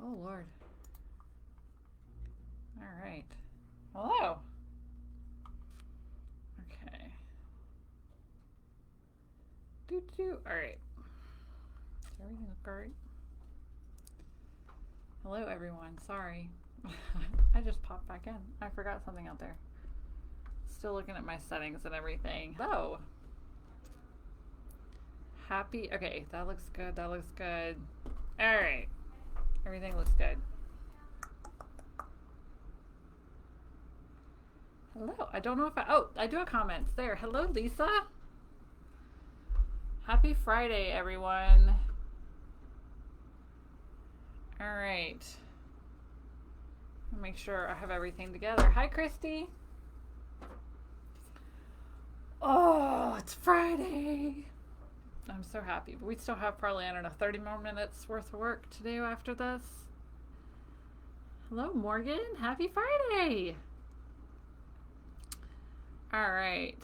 Oh, Lord. All right. Hello. Okay. Doo-doo. All right. Does everything look all right? Hello, everyone. Sorry. I just popped back in. I forgot something out there. Still looking at my settings and everything. Hello. Happy. Okay, that looks good. That looks good. All right. Everything looks good. Hello. I don't know if I. Oh, I do have comments there. Hello, Lisa. Happy Friday, everyone. All right. I'll make sure I have everything together. Hi, Christy. Oh, it's Friday. I'm so happy. But we still have probably, I don't know, 30 more minutes worth of work to do after this. Hello, Morgan. Happy Friday. All right.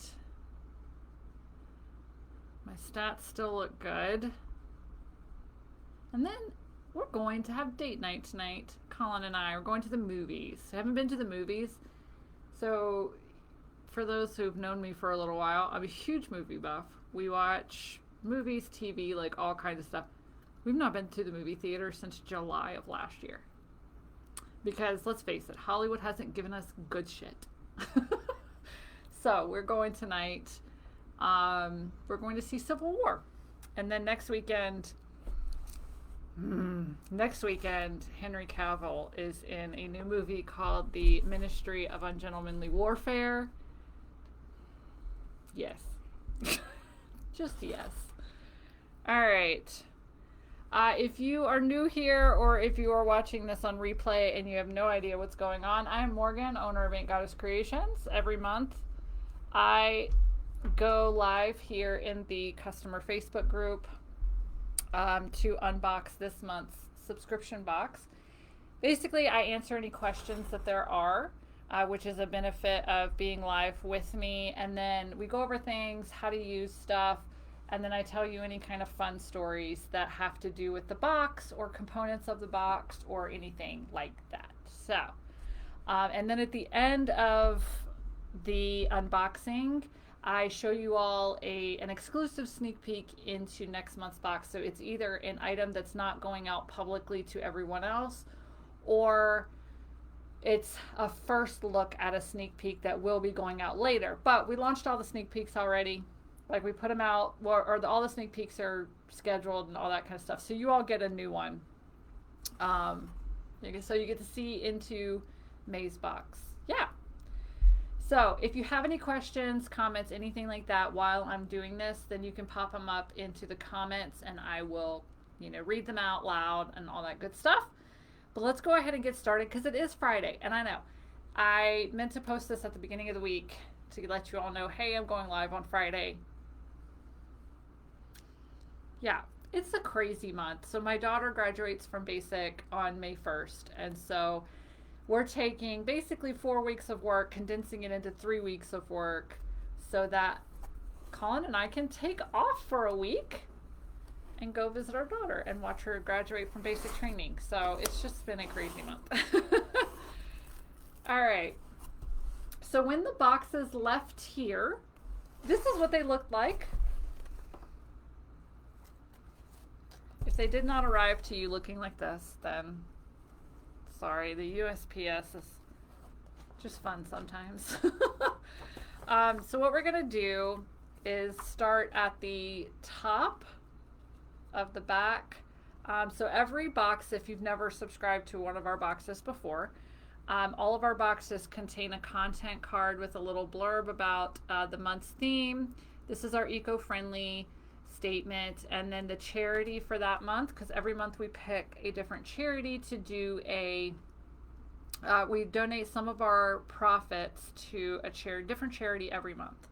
My stats still look good. And then we're going to have date night tonight. Colin and I are going to the movies. I haven't been to the movies. So for those who've known me for a little while, I'm a huge movie buff. We watch movies, TV, like all kinds of stuff. We've not been to the movie theater since July of last year. Because let's face it, Hollywood hasn't given us good shit. So we're going tonight. We're going to see Civil War. And then next weekend, Henry Cavill is in a new movie called The Ministry of Ungentlemanly Warfare. Yes. Just yes. All right. If you are new here or if you are watching this on replay and you have no idea what's going on, I am Morgan, owner of Ain't Goddess Creations. Every month I go live here in the customer Facebook group to unbox this month's subscription box. Basically, I answer any questions that there are, which is a benefit of being live with me. And then we go over things, how to use stuff, and then I tell you any kind of fun stories that have to do with the box or components of the box or anything like that. So, and then at the end of the unboxing, I show you all an exclusive sneak peek into next month's box. So it's either an item that's not going out publicly to everyone else, or it's a first look at a sneak peek that will be going out later. But we launched all the sneak peeks already. Like we put them out, all the sneak peeks are scheduled and all that kind of stuff. So you all get a new one. So you get to see into May's box. Yeah. So if you have any questions, comments, anything like that while I'm doing this, then you can pop them up into the comments and I will, read them out loud and all that good stuff. But let's go ahead and get started because it is Friday. And I know I meant to post this at the beginning of the week to let you all know, hey, I'm going live on Friday. Yeah, it's a crazy month. So my daughter graduates from basic on May 1st. And so we're taking basically 4 weeks of work, condensing it into 3 weeks of work so that Colin and I can take off for a week and go visit our daughter and watch her graduate from basic training. So it's just been a crazy month. All right. So when the boxes left here, this is what they looked like. If they did not arrive to you looking like this, then sorry, the USPS is just fun sometimes. So what we're gonna do is start at the top of the back. So every box, if you've never subscribed to one of our boxes before, all of our boxes contain a content card with a little blurb about the month's theme. This is our eco-friendly statement, and then the charity for that month, because every month we pick a different charity to do we donate some of our profits to a different charity every month.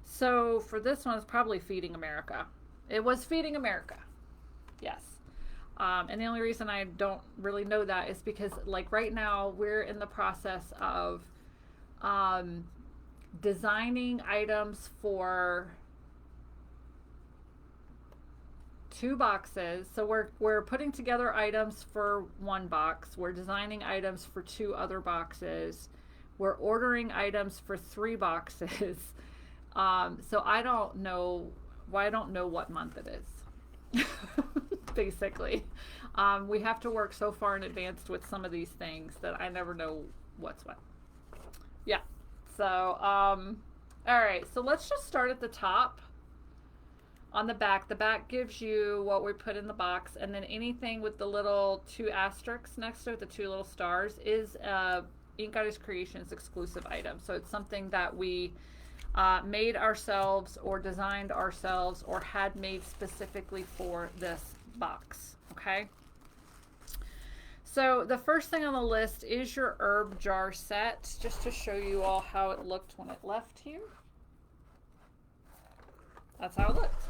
So for this one, it's probably Feeding America. It was Feeding America. Yes. And the only reason I don't really know that is because like right now we're in the process of designing items 2 boxes. So we're putting together items for 1 box. We're designing items for 2 other boxes. We're ordering items for 3 boxes. So I don't know. Well, I don't know what month it is. Basically, we have to work so far in advance with some of these things that I never know what's what. Yeah. So, all right. So let's just start at the top. On the back gives you what we put in the box, and then anything with the little 2 asterisks next to it, the 2 little stars, is Ink Goddess Creations exclusive item. So it's something that we made ourselves or designed ourselves or had made specifically for this box. Okay. So the first thing on the list is your herb jar set, just to show you all how it looked when it left here. That's how it looked.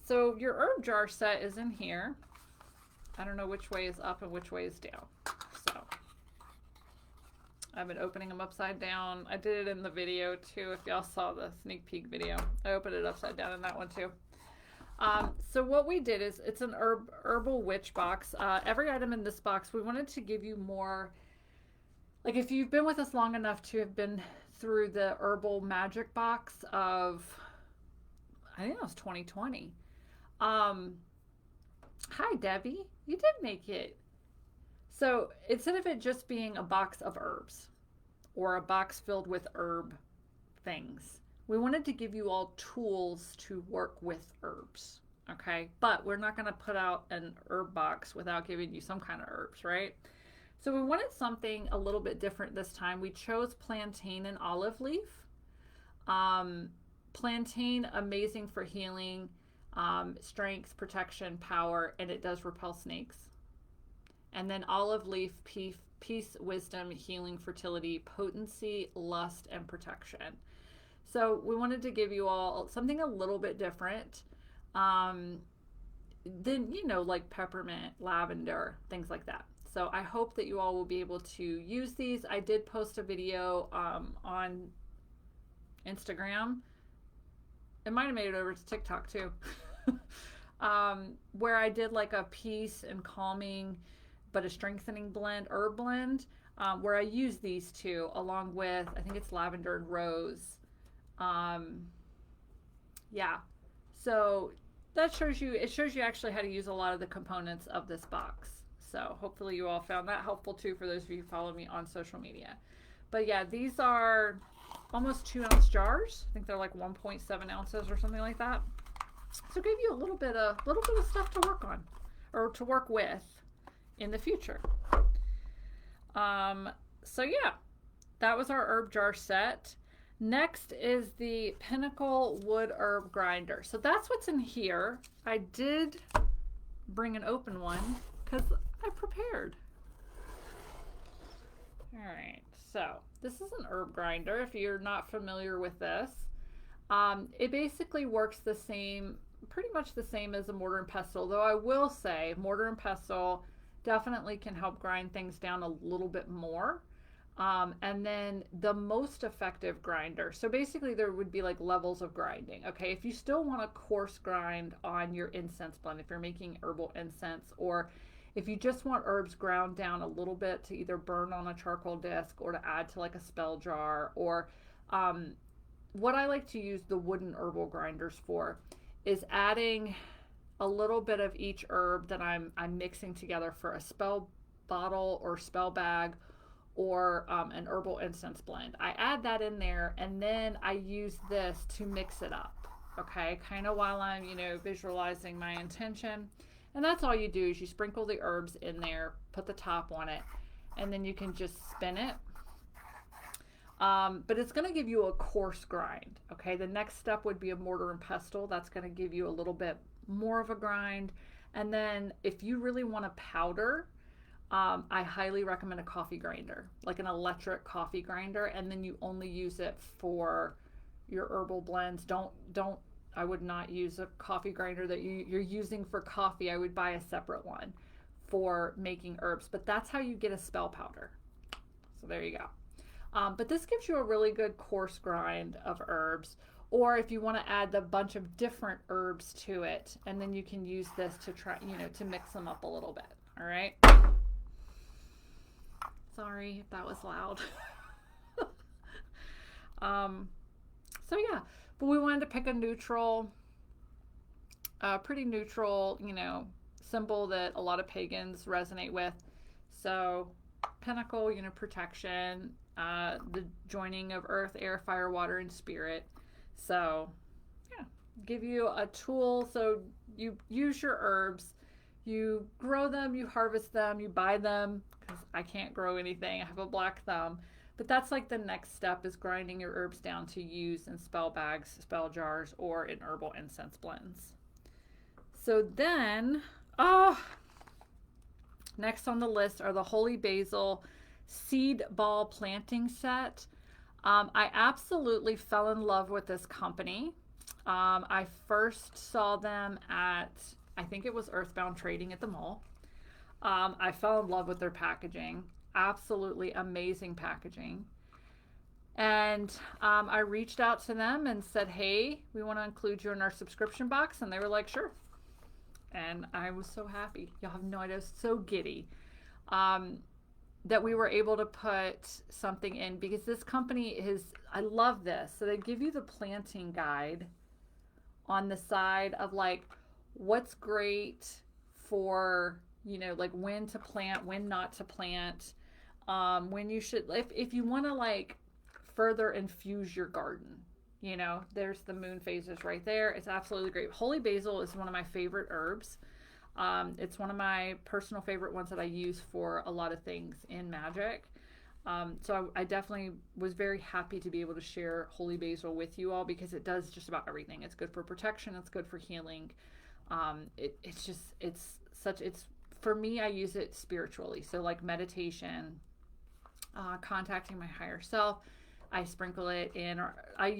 So your herb jar set is in here. I don't know which way is up and which way is down. So I've been opening them upside down. I did it in the video too, if y'all saw the sneak peek video. I opened it upside down in that one too. So what we did is, it's an Herbal Witch box. Every item in this box, we wanted to give you more, like if you've been with us long enough to have been through the Herbal Magic box of, I think that was 2020. Hi Debbie, you did make it. So instead of it just being a box of herbs or a box filled with herb things, we wanted to give you all tools to work with herbs. Okay, but we're not going to put out an herb box without giving you some kind of herbs, right? So we wanted something a little bit different this time. We chose plantain and olive leaf. Plantain, amazing for healing, strength, protection, power, and it does repel snakes. And then olive leaf, peace, wisdom, healing, fertility, potency, lust, and protection. So we wanted to give you all something a little bit different than, you know, like peppermint, lavender, things like that. So I hope that you all will be able to use these. I did post a video on Instagram. It might have made it over to TikTok too. Where I did like a peace and calming, but a strengthening blend, herb blend, where I use these 2 along with, I think it's lavender and rose. Yeah, so that shows you, it shows you actually how to use a lot of the components of this box. So hopefully you all found that helpful too, for those of you who follow me on social media. But yeah, these are almost 2-ounce jars. I think they're like 1.7 ounces or something like that. So give you a little bit of stuff to work on or to work with in the future. So yeah, that was our herb jar set. Next is the Pinnacle Wood Herb Grinder. So that's what's in here. I did bring an open one because I prepared. All right, so this is an herb grinder. If you're not familiar with this, it basically works the same, pretty much the same as a mortar and pestle, though I will say mortar and pestle definitely can help grind things down a little bit more. And then the most effective grinder. So basically there would be like levels of grinding. Okay, if you still want a coarse grind on your incense blend, if you're making herbal incense, or if you just want herbs ground down a little bit to either burn on a charcoal disc or to add to like a spell jar, or what I like to use the wooden herbal grinders for is adding a little bit of each herb that I'm mixing together for a spell bottle or spell bag, or an herbal incense blend. I add that in there, and then I use this to mix it up, okay, kind of while I'm, you know, visualizing my intention. And that's all you do, is you sprinkle the herbs in there, put the top on it, and then you can just spin it. But it's going to give you a coarse grind, okay? The next step would be a mortar and pestle. That's going to give you a little bit more of a grind. And then if you really want a powder, I highly recommend a coffee grinder, like an electric coffee grinder, and then you only use it for your herbal blends. I would not use a coffee grinder that you're using for coffee. I would buy a separate one for making herbs, but that's how you get a spell powder. So there you go. But this gives you a really good coarse grind of herbs. or if you want to add a bunch of different herbs to it, and then you can use this to try, to mix them up a little bit. All right. Sorry if that was loud. So yeah, but we wanted to pick a neutral, pretty neutral, symbol that a lot of pagans resonate with. So Pentacle, protection, the joining of earth, air, fire, water, and spirit. So yeah, give you a tool. So you use your herbs, you grow them, you harvest them, you buy them, because I can't grow anything. I have a black thumb. But that's like the next step, is grinding your herbs down to use in spell bags, spell jars, or in herbal incense blends. So then, next on the list are the Holy Basil seed ball planting set. I absolutely fell in love with this company. I first saw them at, I think it was Earthbound Trading at the mall. I fell in love with their packaging. Absolutely amazing packaging. And I reached out to them and said, hey, we want to include you in our subscription box. And they were like, sure. And I was so happy. Y'all have no idea. I was so giddy that we were able to put something in, because this company is, I love this. So they give you the planting guide on the side of like what's great for, like when to plant, when not to plant, when you should, if you want to like further infuse your garden, there's the moon phases right there. It's absolutely great. Holy basil is one of my favorite herbs. It's one of my personal favorite ones that I use for a lot of things in magic. So I definitely was very happy to be able to share holy basil with you all, because it does just about everything. It's good for protection. It's good for healing. It's for me, I use it spiritually. So like meditation, contacting my higher self, I sprinkle it in, or I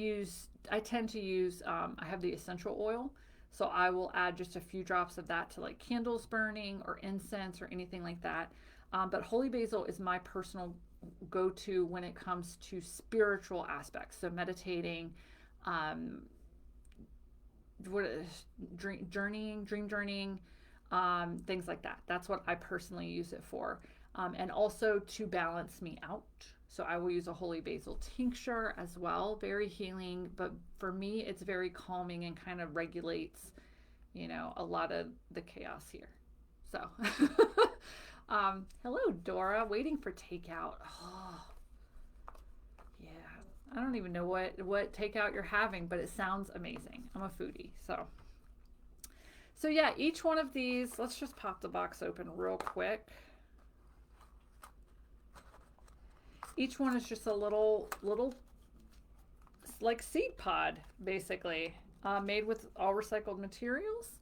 tend to use, I have the essential oil. So I will add just a few drops of that to like candles burning or incense or anything like that. But holy basil is my personal go-to when it comes to spiritual aspects. So meditating, dream journeying, things like that. That's what I personally use it for. And also to balance me out. So I will use a holy basil tincture as well. Very healing, but for me, it's very calming and kind of regulates, a lot of the chaos here. So, hello, Dora, waiting for takeout. Oh, yeah. I don't even know what takeout you're having, but it sounds amazing. I'm a foodie, so yeah, each one of these, let's just pop the box open real quick. Each one is just a little like seed pod, basically, made with all recycled materials.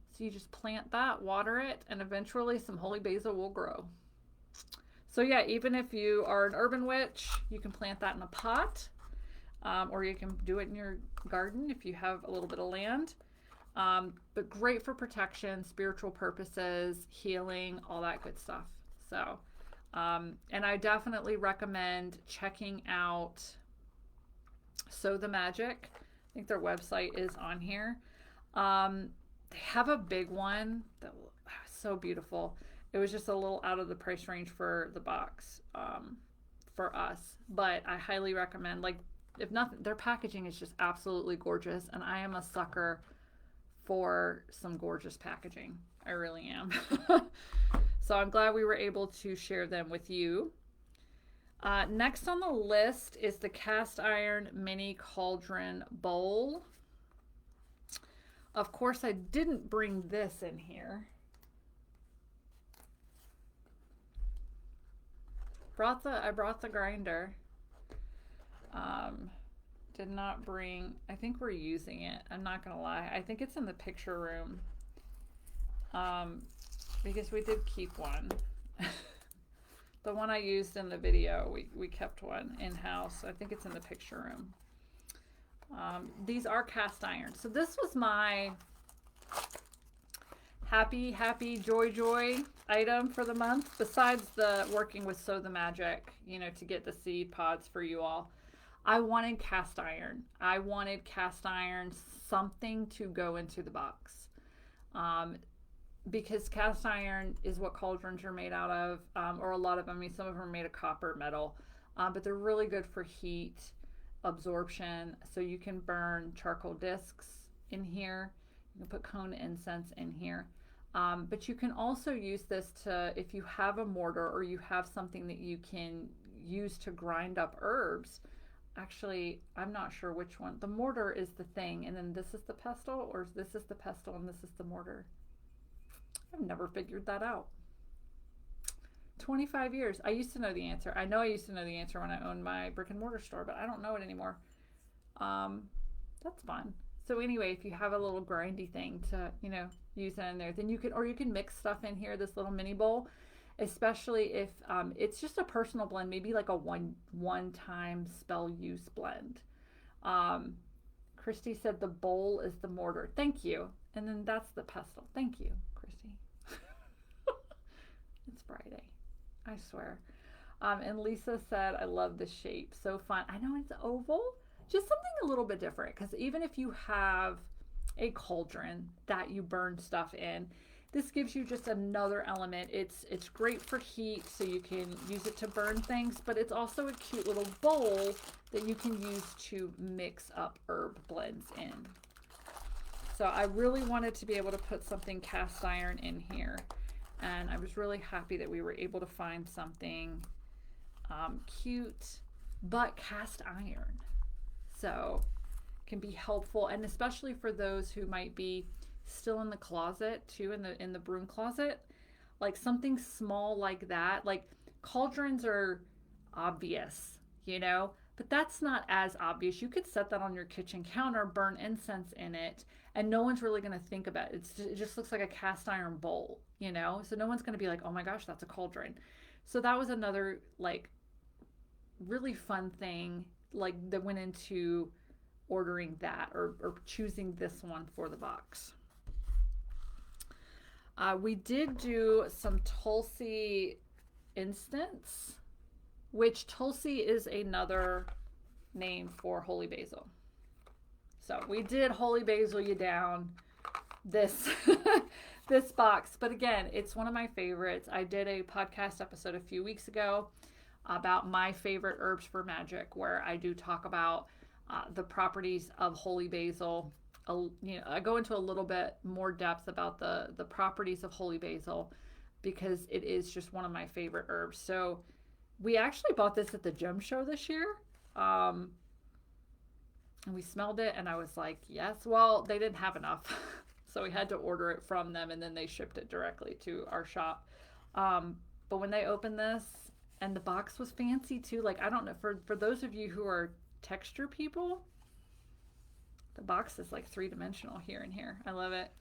So you just plant that, water it, and eventually some holy basil will grow. So yeah, even if you are an urban witch, you can plant that in a pot, or you can do it in your garden if you have a little bit of land. But great for protection, spiritual purposes, healing, all that good stuff. So, and I definitely recommend checking out So the Magic. I think their website is on here. They have a big one that was so beautiful. It was just a little out of the price range for the box, for us, but I highly recommend, like, if nothing, their packaging is just absolutely gorgeous, and I am a sucker for some gorgeous packaging. I really am. So I'm glad we were able to share them with you. Next on the list is the cast iron mini cauldron bowl. Of course, I didn't bring this in here. I brought the grinder. Did not bring, I think we're using it. I'm not gonna lie. I think it's in the picture room. Because we did keep one. The one I used in the video, we kept one in-house. I think it's in the picture room. These are cast iron. So this was my happy, joy item for the month, besides the working with So the Magic, to get the seed pods for you all. I wanted cast iron. I wanted cast iron, something to go into the box. Um, because cast iron is what cauldrons are made out of, or a lot of them. I mean, some of them are made of copper, metal, but they're really good for heat absorption. So you can burn charcoal discs in here. You can put cone incense in here. But you can also use this to, if you have a mortar or you have something that you can use to grind up herbs. Actually, I'm not sure which one. The mortar is the thing, and then this is the pestle, or this is the pestle and this is the mortar. I've never figured that out. 25 years. I used to know the answer. I know I used to know the answer when I owned my brick and mortar store, but I don't know it anymore. That's fun. So anyway, if you have a little grindy thing to, use that in there, then you can mix stuff in here, this little mini bowl, especially if it's just a personal blend, maybe like a one-time spell use blend. Christy said the bowl is the mortar. Thank you. And then that's the pestle. Thank you, Christy. It's Friday. I swear. And Lisa said, I love the shape. So fun. I know it's oval. Just something a little bit different. Because even if you have a cauldron that you burn stuff in, this gives you just another element. It's great for heat, so you can use it to burn things, but it's also a cute little bowl that you can use to mix up herb blends in. So I really wanted to be able to put something cast iron in here, and I was really happy that we were able to find something cute but cast iron. So can be helpful, and especially for those who might be still in the closet too, in the broom closet, like something small like that. Like cauldrons are obvious, but that's not as obvious. You could set that on your kitchen counter, burn incense in it, and no one's really going to think about it. It just looks like a cast iron bowl, so no one's going to be like, oh my gosh, that's a cauldron. So that was another like really fun thing like that went into ordering that or choosing this one for the box. We did do some Tulsi incense, which Tulsi is another name for holy basil. So we did holy basil you down this this box, but again, it's one of my favorites. I did a podcast episode a few weeks ago about my favorite herbs for magic, where I do talk about the properties of holy basil. I go into a little bit more depth about the properties of holy basil because it is just one of my favorite herbs. So we actually bought this at the gem show this year. And we smelled it and I was like, yes. Well, they didn't have enough. So we had to order it from them, and then they shipped it directly to our shop. But when they opened this, and the box was fancy too. Like, I don't know, for those of you who are texture people, the box is like three-dimensional here and here. I love it.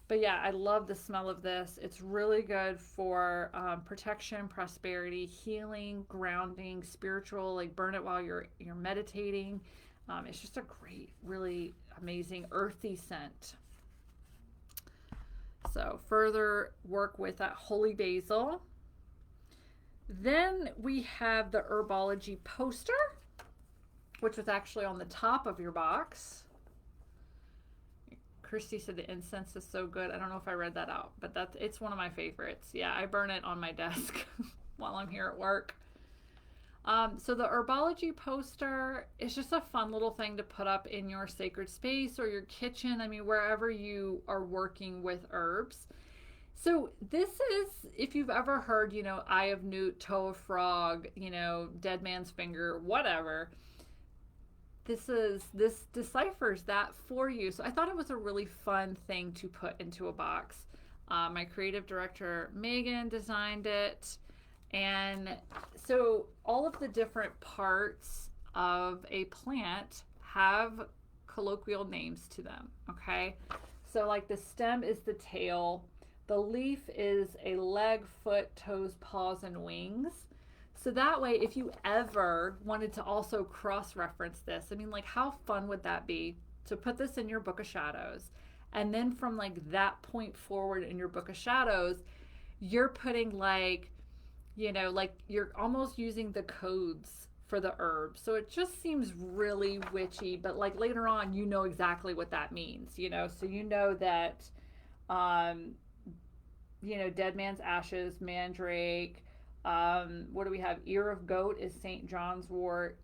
But yeah, I love the smell of this. It's really good for protection, prosperity, healing, grounding, spiritual. Like, burn it while you're meditating. It's just a great, really amazing earthy scent. So further work with that holy basil. Then we have the Herbology poster, which was actually on the top of your box. Christy said the incense is so good. I don't know if I read that out, but it's one of my favorites. Yeah, I burn it on my desk while I'm here at work. So the Herbology poster is just a fun little thing to put up in your sacred space or your kitchen. I mean, wherever you are working with herbs. So this is, if you've ever heard, eye of newt, toe of frog, dead man's finger, whatever. This deciphers that for you. So I thought it was a really fun thing to put into a box. My creative director, Megan, designed it. And so all of the different parts of a plant have colloquial names to them, okay? So like the stem is the tail. The leaf is a leg, foot, toes, paws, and wings. So that way, if you ever wanted to also cross-reference this, I mean, like, how fun would that be to put this in your Book of Shadows? And then from like that point forward in your Book of Shadows, you're putting like, like you're almost using the codes for the herb. So it just seems really witchy, but like later on, you know exactly what that means, you know? So you know that, um, you know, dead man's ashes, mandrake. What do we have? Ear of goat is St. John's wort.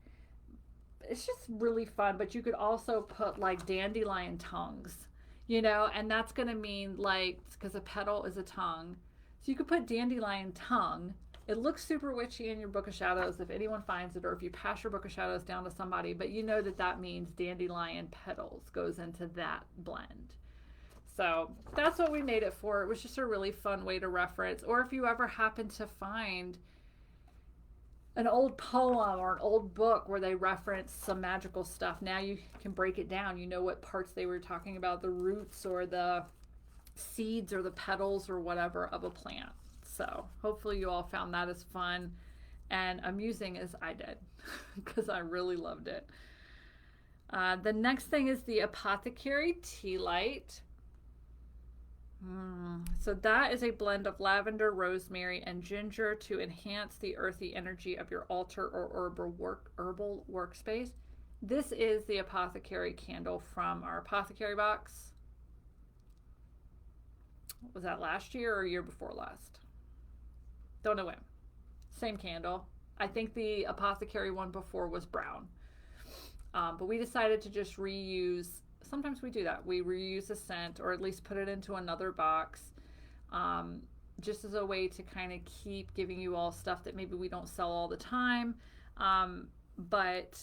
It's just really fun, but you could also put like dandelion tongues, you know, and that's going to mean like, because a petal is a tongue. So you could put dandelion tongue. It looks super witchy in your Book of Shadows if anyone finds it, or if you pass your Book of Shadows down to somebody, but you know that that means dandelion petals goes into that blend. So that's what we made it for. It was just a really fun way to reference. Or if you ever happen to find an old poem or an old book where they reference some magical stuff, now you can break it down. You know what parts they were talking about, the roots or the seeds or the petals or whatever of a plant. So hopefully you all found that as fun and amusing as I did, because I really loved it. The next thing is the Apothecary Tea Light. So that is a blend of lavender, rosemary, and ginger to enhance the earthy energy of your altar or herbal workspace. This is the Apothecary candle from our Apothecary box. Was that last year or year before last? Don't know when. Same candle. I think the Apothecary one before was brown. But we decided to just reuse. Sometimes we do that. We reuse a scent, or at least put it into another box, just as a way to kind of keep giving you all stuff that maybe we don't sell all the time. But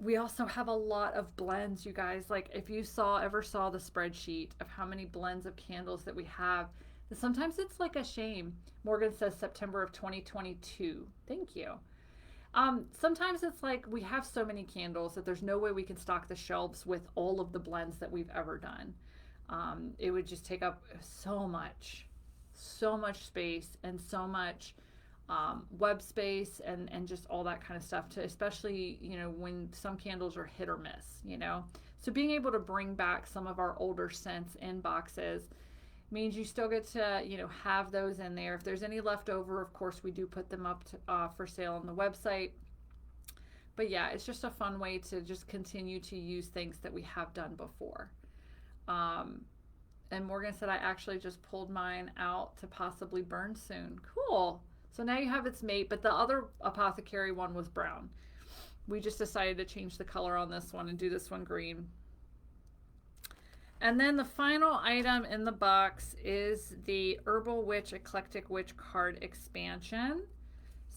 we also have a lot of blends, you guys. Like if you ever saw the spreadsheet of how many blends of candles that we have, sometimes it's like a shame. Morgan says September of 2022. Thank you. Sometimes it's like we have so many candles that there's no way we can stock the shelves with all of the blends that we've ever done. It would just take up so much space and so much web space and just all that kind of stuff, to especially, you know, when some candles are hit or miss, you know. So being able to bring back some of our older scents in boxes means you still get to, you know, have those in there. If there's any left over, of course, we do put them up for sale on the website. But yeah, it's just a fun way to just continue to use things that we have done before. And Morgan said, I actually just pulled mine out to possibly burn soon. Cool. So now you have its mate, but the other Apothecary one was brown. We just decided to change the color on this one and do this one green. And then the final item in the box is the Herbal Witch Eclectic Witch card expansion.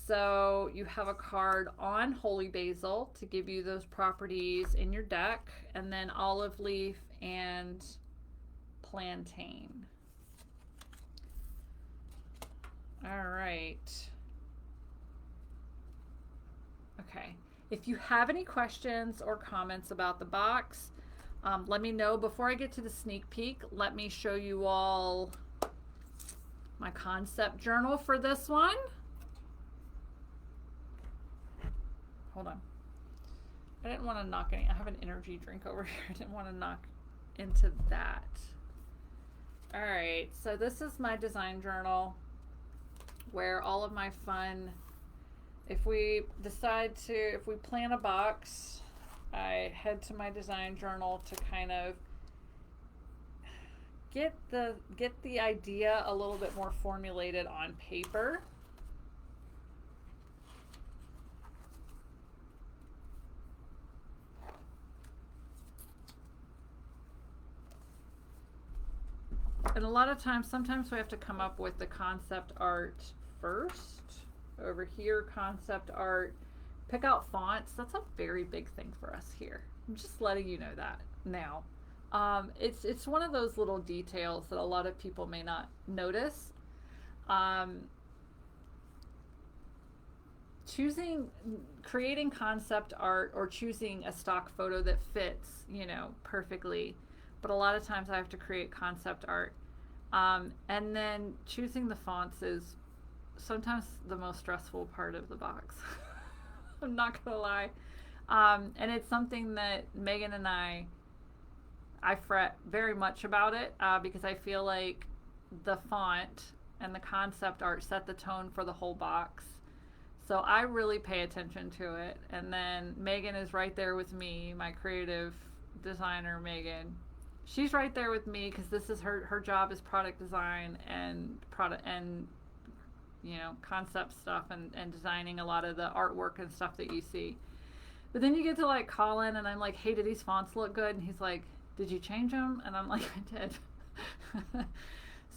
So you have a card on Holy Basil to give you those properties in your deck, and then Olive Leaf and Plantain. All right. Okay. If you have any questions or comments about the box, let me know. Before I get to the sneak peek, let me show you all my concept journal for this one. Hold on. I didn't want to knock any. I have an energy drink over here. I didn't want to knock into that. All right. So this is my design journal where all of my fun, if we plan a box, I head to my design journal to kind of get the idea a little bit more formulated on paper. And a lot of times, sometimes we have to come up with the concept art first. Over here, concept art. Pick out fonts. That's a very big thing for us here. I'm just letting you know that now. It's one of those little details that a lot of people may not notice. Creating concept art or choosing a stock photo that fits, you know, perfectly. But a lot of times I have to create concept art. And then choosing the fonts is sometimes the most stressful part of the box. I'm not gonna lie. And it's something that Megan and I fret very much about it, because I feel like the font and the concept art set the tone for the whole box. So I really pay attention to it. And then Megan is right there with me, my creative designer, Megan. She's right there with me because this is her job is product design and product and concept stuff and designing a lot of the artwork and stuff that you see. But then you get to like Colin and I'm like, hey, do these fonts look good? And he's like, did you change them? And I'm like, I did.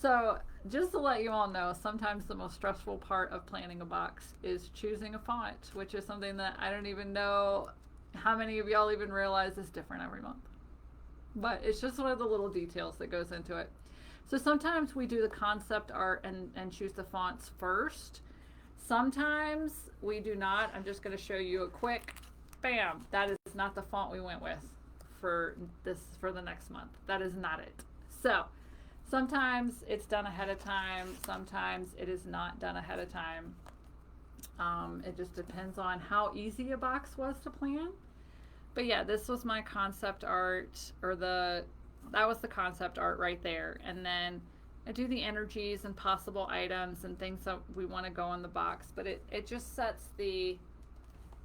So just to let you all know, sometimes the most stressful part of planning a box is choosing a font, which is something that I don't even know how many of y'all even realize is different every month. But it's just one of the little details that goes into it. So sometimes we do the concept art and choose the fonts first. Sometimes we do not. I'm just going to show you a quick, bam, that is not the font we went with for the next month. That is not it. So sometimes it's done ahead of time. Sometimes it is not done ahead of time. It just depends on how easy a box was to plan. But yeah, this was my concept art, that was the concept art right there. And then I do the energies and possible items and things that we want to go in the box. But it just sets the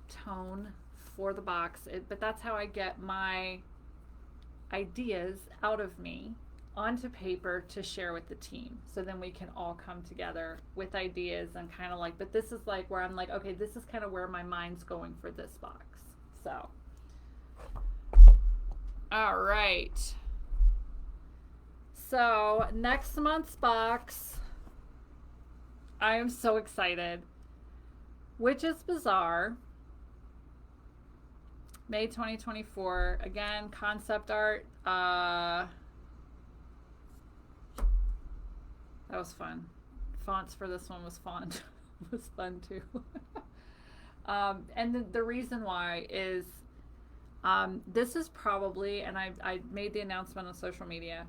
tone for the box. But that's how I get my ideas out of me onto paper to share with the team. So then we can all come together with ideas and kind of like, but this is like where I'm like, okay, this is kind of where my mind's going for this box. So, all right. So next month's box, I am so excited. Witch's Bazaar, May 2024. Again, concept art. That was fun. Fonts for this one was fun. Was fun too. And the reason why is this is probably, and I made the announcement on social media,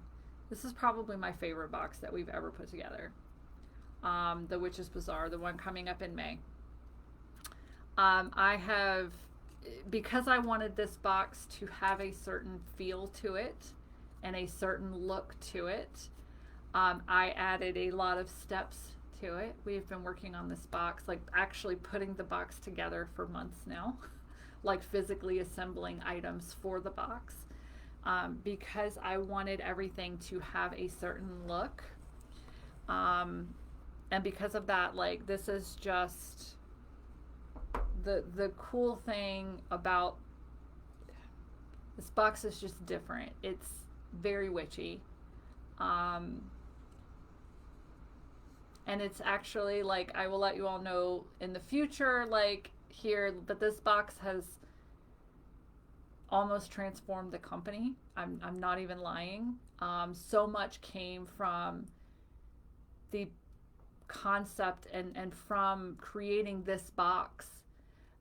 this is probably my favorite box that we've ever put together. The Witch's Bazaar, the one coming up in May. I have, because I wanted this box to have a certain feel to it and a certain look to it, I added a lot of steps to it. We've been working on this box, like actually putting the box together for months now, like physically assembling items for the box, because I wanted everything to have a certain look. And because of that, like, this is just the cool thing about this box is just different. It's very witchy. And it's actually, like, I will let you all know in the future, like, here, but this box has almost transformed the company. I'm not even lying. So much came from the concept and from creating this box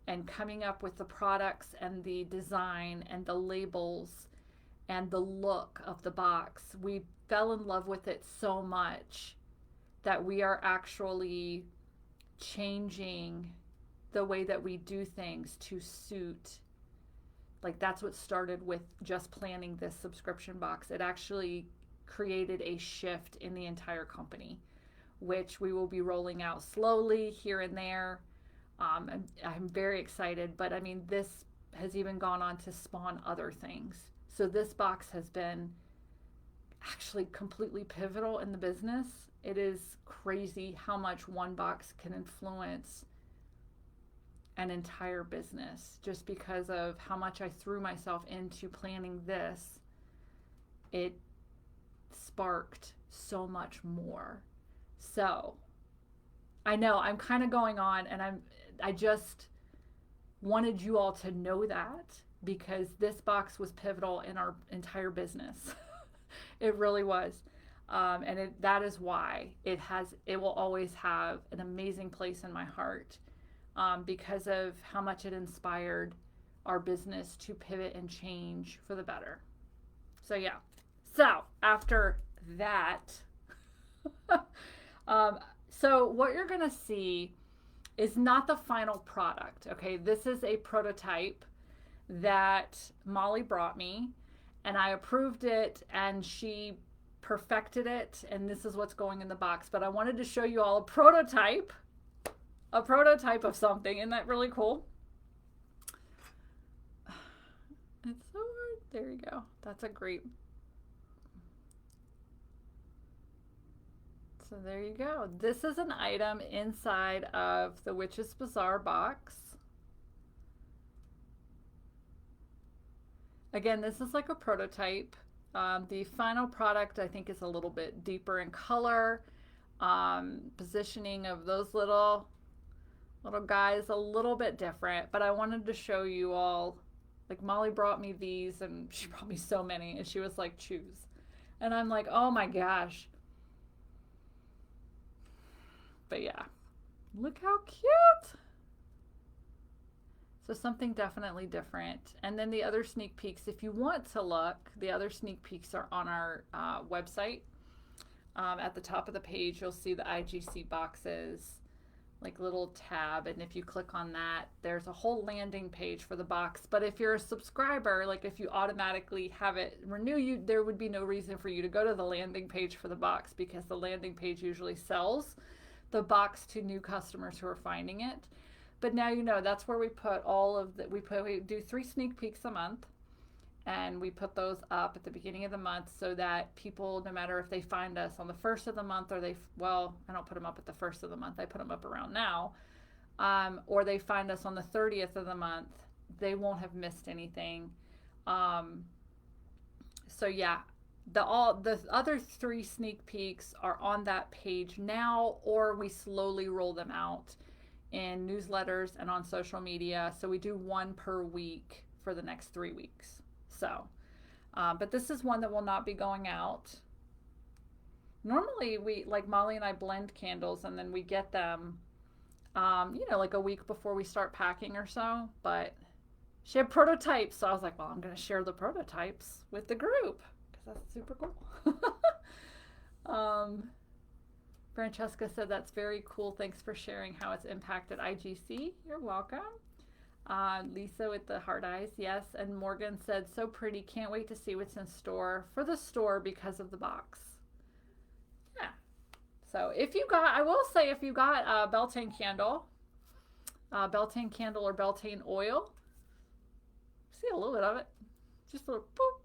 and coming up with the products and the design and the labels and the look of the box. We fell in love with it so much that we are actually changing the way that we do things to suit. Like, that's what started with just planning this subscription box. It actually created a shift in the entire company, which we will be rolling out slowly here and there. I'm very excited, but I mean, this has even gone on to spawn other things. So this box has been actually completely pivotal in the business. It is crazy how much one box can influence an entire business, just because of how much I threw myself into planning this. It sparked so much more. So I know I'm kind of going on, and I just wanted you all to know that, because this box was pivotal in our entire business. It really was. And that is why it will always have an amazing place in my heart, because of how much it inspired our business to pivot and change for the better. So yeah. So after that, so what you're going to see is not the final product. Okay. This is a prototype that Molly brought me, and I approved it, and she perfected it, and this is what's going in the box. But I wanted to show you all a prototype a prototype of something. Isn't that really cool? It's so hard. There you go. That's a great. So there you go. This is an item inside of the Witch's Bazaar box. Again, this is like a prototype. The final product, I think, is a little bit deeper in color. Positioning of those little guys a little bit different, but I wanted to show you all. Like, Molly brought me these, and she brought me so many, and she was like, choose. And I'm like, oh my gosh. But yeah, look how cute. So something definitely different. And then the other sneak peeks, if you want to look, the other sneak peeks are on our website. At the top of the page, you'll see the IGC boxes, like little tab, and if you click on that, there's a whole landing page for the box. But if you're a subscriber, like if you automatically have it renew, there would be no reason for you to go to the landing page for the box, because the landing page usually sells the box to new customers who are finding it. But now you know that's where we put all of the, we do 3 sneak peeks a month, and we put those up at the beginning of the month so that people, no matter if they find us on the 1st of the month, or well, I don't put them up at the 1st of the month, I put them up around now, or they find us on the 30th of the month, they won't have missed anything. So yeah, the other 3 sneak peeks are on that page now, or we slowly roll them out in newsletters and on social media. So we do 1 per week for the next 3 weeks. So, but this is one that will not be going out. Normally like Molly and I blend candles, and then we get them, you know, like a week before we start packing or so, but she had prototypes. So I was like, well, I'm going to share the prototypes with the group, because that's super cool. Francesca said, that's very cool. Thanks for sharing how it's impacted IGC. You're welcome. Lisa with the heart eyes, yes. And Morgan said, so pretty. Can't wait to see what's in store for the store because of the box. Yeah. So if you got, I will say, if you got a Beltane candle or Beltane oil, see a little bit of it, just a little boop.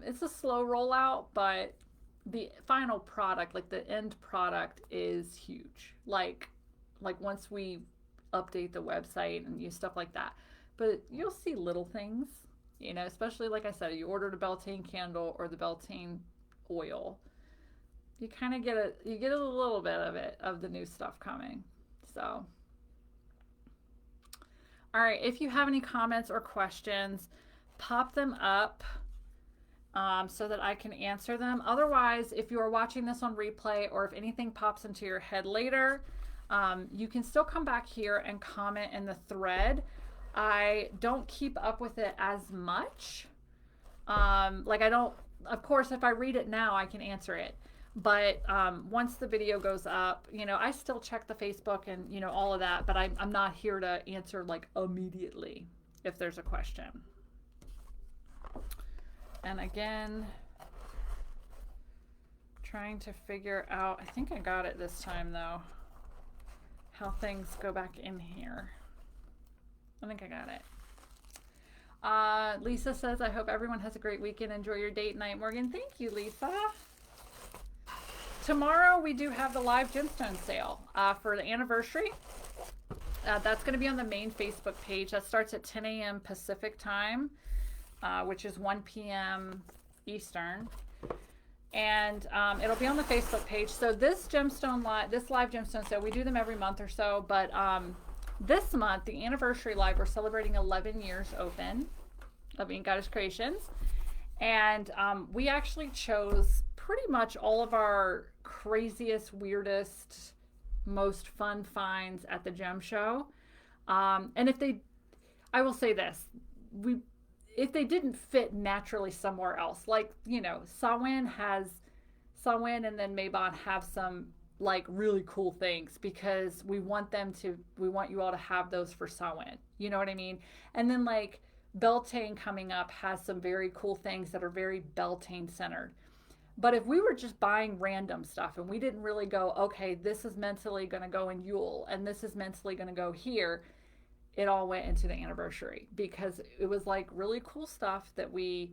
It's a slow rollout, but the final product, like the end product, is huge. Like once we update the website and use stuff like that, but you'll see little things, you know, especially like I said, you ordered a Beltane candle or the Beltane oil, you kind of get a little bit of it, of the new stuff coming. So all right, if you have any comments or questions, pop them up so that I can answer them. Otherwise, if you are watching this on replay, or if anything pops into your head later, you can still come back here and comment in the thread. I don't keep up with it as much. Like I don't, of course, if I read it now, I can answer it. But once the video goes up, you know, I still check the Facebook and, you know, all of that, but I'm not here to answer like immediately if there's a question. And again, trying to figure out, I think I got it this time though, how things go back in here. I think I got it. Lisa says, I hope everyone has a great weekend. Enjoy your date night, Morgan. Thank you, Lisa. Tomorrow we do have the live gemstone sale for the anniversary. That's going to be on the main Facebook page. That starts at 10 a.m. Pacific time, which is 1 p.m. Eastern. And it'll be on the Facebook page. So this live gemstone sale, we do them every month or so, but this month, the anniversary live, we're celebrating 11 years open of Ink Goddess Creations. And we actually chose pretty much all of our craziest, weirdest, most fun finds at the gem show. And I will say this, if they didn't fit naturally somewhere else, like, you know, Samhain and then Mabon have some like really cool things, because we want you all to have those for Samhain. You know what I mean? And then like Beltane coming up has some very cool things that are very Beltane centered. But if we were just buying random stuff and we didn't really go, okay, this is mentally going to go in Yule and this is mentally going to go here, it all went into the anniversary because it was like really cool stuff that we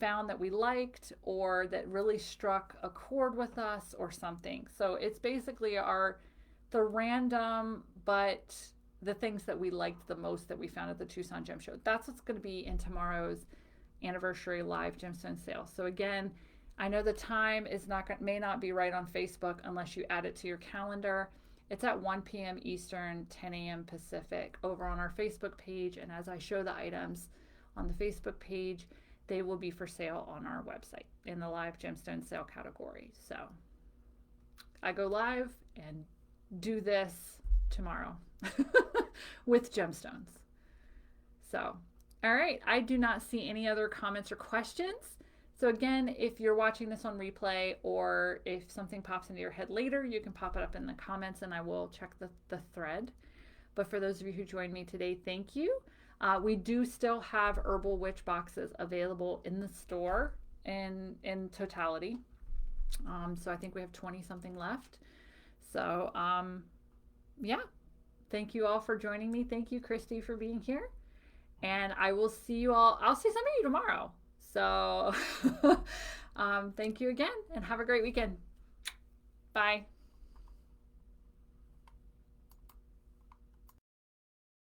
found that we liked or that really struck a chord with us or something. So it's basically the random but the things that we liked the most that we found at the Tucson Gem Show. That's what's going to be in tomorrow's anniversary live gemstone sale. So again, I know the time may not be right on Facebook unless you add it to your calendar. It's at 1 p.m. Eastern, 10 a.m. Pacific over on our Facebook page. And as I show the items on the Facebook page, they will be for sale on our website in the live gemstone sale category. So I go live and do this tomorrow with gemstones. So, all right. I do not see any other comments or questions. So again, if you're watching this on replay or if something pops into your head later, you can pop it up in the comments and I will check the thread. But for those of you who joined me today, thank you. We do still have Herbal Witch boxes available in the store in totality. So I think we have 20 something left. So yeah, thank you all for joining me. Thank you, Christy, for being here. And I will see you all. I'll see some of you tomorrow. So thank you again and have a great weekend. Bye.